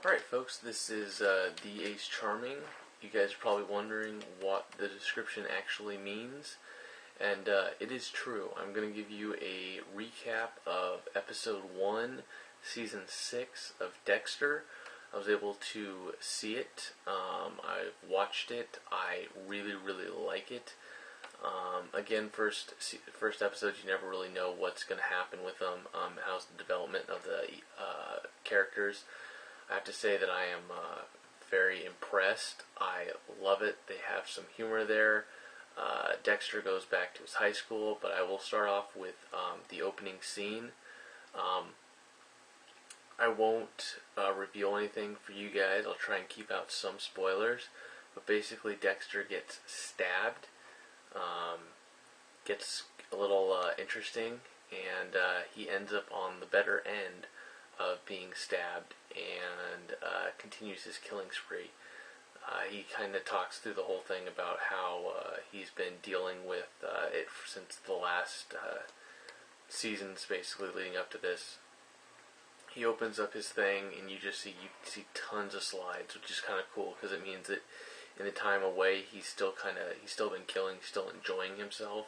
Alright folks, this is the Ace Charming. You guys are probably wondering what the description actually means, and it is true. I'm going to give you a recap of Episode 1, Season 6 of Dexter. I was able to see it. I've watched it. I really, really like it. Again, first episode, you never really know what's going to happen with them. How's the development of the characters. I have to say that I am very impressed. I love it. They have some humor there. Dexter goes back to his high school, but I will start off with the opening scene. I won't reveal anything for you guys. I'll try and keep out some spoilers. But basically, Dexter gets stabbed. Gets a little interesting, and he ends up on the better end of being stabbed and continues his killing spree. He kind of talks through the whole thing about how he's been dealing with it since the last seasons, basically leading up to this. He opens up his thing, and you see tons of slides, which is kind of cool because it means that in the time away, he's still been killing, he's still enjoying himself.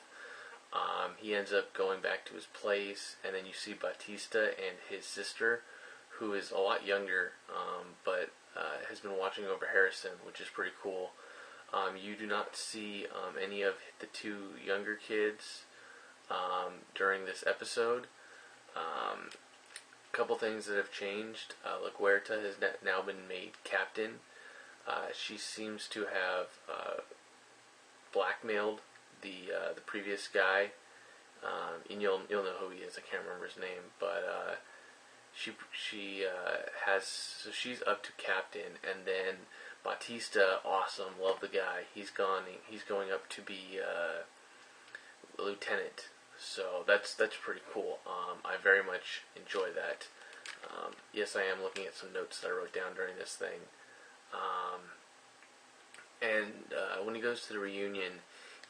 He ends up going back to his place, and then you see Batista and his sister, who is a lot younger, but has been watching over Harrison, which is pretty cool. You do not see any of the two younger kids during this episode. A couple things that have changed. La Huerta has now been made captain. She seems to have blackmailed the previous guy, and you'll know who he is. I can't remember his name, but she has, so she's up to captain, and then Batista, awesome, love the guy. He's going up to be lieutenant. So that's pretty cool. I very much enjoy that. Yes, I am looking at some notes that I wrote down during this thing. When he goes to the reunion,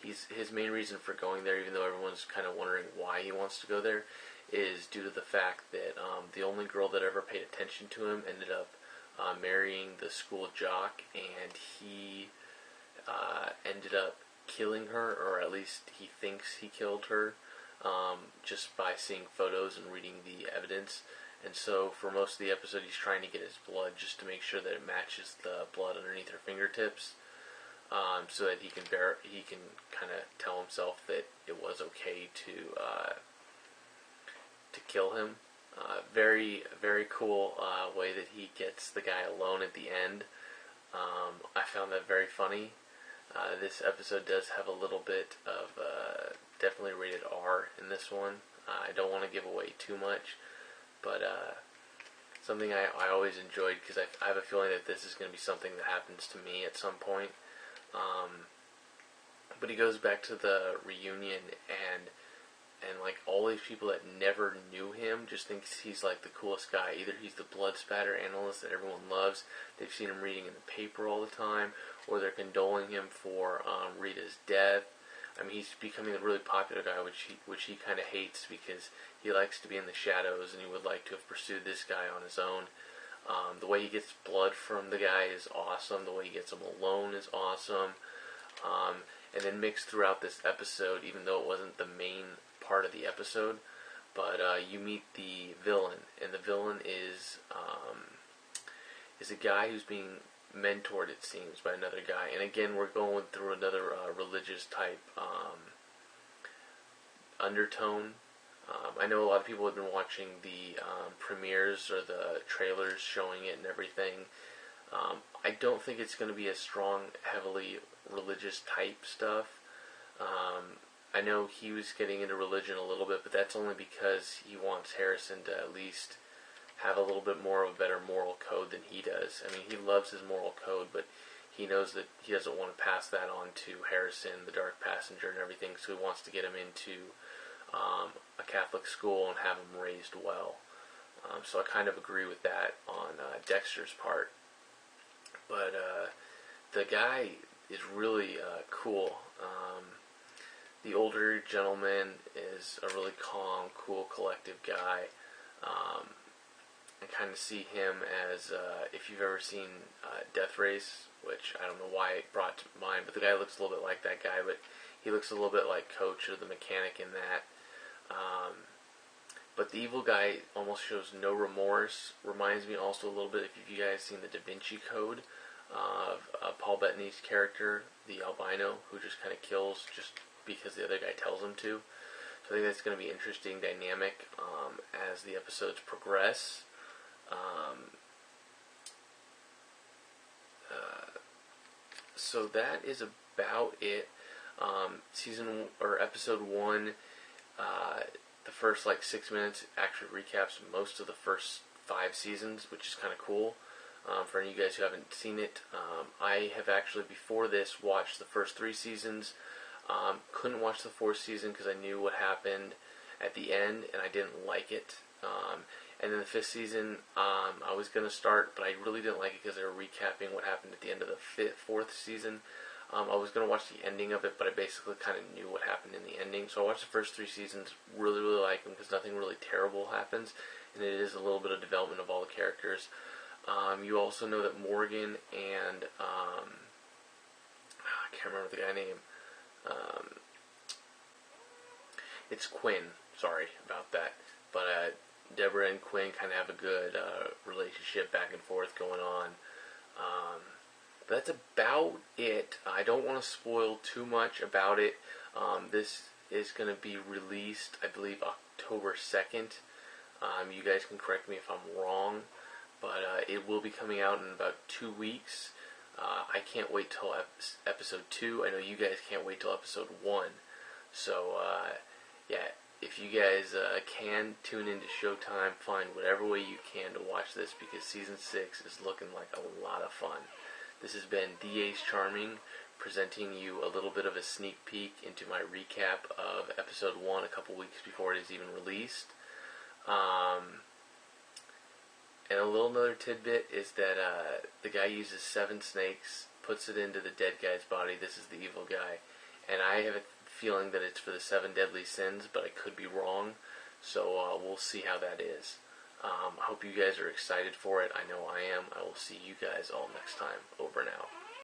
his main reason for going there, even though everyone's kind of wondering why he wants to go there, is due to the fact that the only girl that ever paid attention to him ended up marrying the school jock, and he ended up killing her, or at least he thinks he killed her, just by seeing photos and reading the evidence. And so for most of the episode, he's trying to get his blood just to make sure that it matches the blood underneath her fingertips, so that he can kind of tell himself that it was okay to kill him. Very, very cool way that he gets the guy alone at the end. I found that very funny. This episode does have a little bit of definitely rated R in this one. I don't want to give away too much, but something I always enjoyed, because I have a feeling that this is going to be something that happens to me at some point. But he goes back to the reunion, and like all these people that never knew him just thinks he's like the coolest guy. Either he's the blood spatter analyst that everyone loves, they've seen him reading in the paper all the time, or they're condoling him for Rita's death. I mean, he's becoming a really popular guy, which he kind of hates, because he likes to be in the shadows, and he would like to have pursued this guy on his own. The way he gets blood from the guy is awesome. The way he gets him alone is awesome. And then mixed throughout this episode, even though it wasn't the main part of the episode, but you meet the villain, and the villain is a guy who's being mentored, it seems, by another guy. And again, we're going through another religious type undertone. I know a lot of people have been watching the premieres or the trailers showing it and everything. I don't think it's going to be as strong, heavily religious type stuff. I know he was getting into religion a little bit, but that's only because he wants Harrison to at least have a little bit more of a better moral code than he does. I mean, he loves his moral code, but he knows that he doesn't want to pass that on to Harrison, the dark passenger, and everything, so he wants to get him into a Catholic school and have him raised well. So I kind of agree with that on Dexter's part. But the guy is really cool. The older gentleman is a really calm, cool, collective guy. I kind of see him as, if you've ever seen Death Race, which I don't know why it brought to mind, but the guy looks a little bit like that guy, but he looks a little bit like Coach or the mechanic in that. But the evil guy almost shows no remorse. Reminds me also a little bit, if you guys seen the Da Vinci Code, of Paul Bettany's character, the albino, who just kind of kills just because the other guy tells him to. So I think that's going to be interesting dynamic as the episodes progress. So that is about it. Season or episode 1, the first like 6 minutes actually recaps most of the first 5 seasons, which is kind of cool. For any of you guys who haven't seen it, I have actually before this watched the first 3 seasons. Couldn't watch the 4th season because I knew what happened at the end and I didn't like it. And then the 5th season, I was going to start, but I really didn't like it because they were recapping what happened at the end of the 4th season. I was going to watch the ending of it, but I basically kind of knew what happened in the ending. So I watched the first 3 seasons, really like them because nothing really terrible happens, and it is a little bit of development of all the characters. You also know that Morgan and, I can't remember the guy's name. It's Quinn. Sorry about that. But Deborah and Quinn kind of have a good relationship back and forth going on. But that's about it. I don't want to spoil too much about it. This is going to be released, I believe, October 2nd. You guys can correct me if I'm wrong. But it will be coming out in about 2 weeks. I can't wait till episode 2. I know you guys can't wait till episode 1. So, yeah, if you guys can tune into Showtime, find whatever way you can to watch this because season 6 is looking like a lot of fun. This has been DA's Charming, presenting you a little bit of a sneak peek into my recap of episode 1 a couple weeks before it is even released. And a little another tidbit is that the guy uses 7 snakes, puts it into the dead guy's body. This is the evil guy. And I have a feeling that it's for the 7 deadly sins, but I could be wrong. So we'll see how that is. I hope you guys are excited for it. I know I am. I will see you guys all next time. Over now.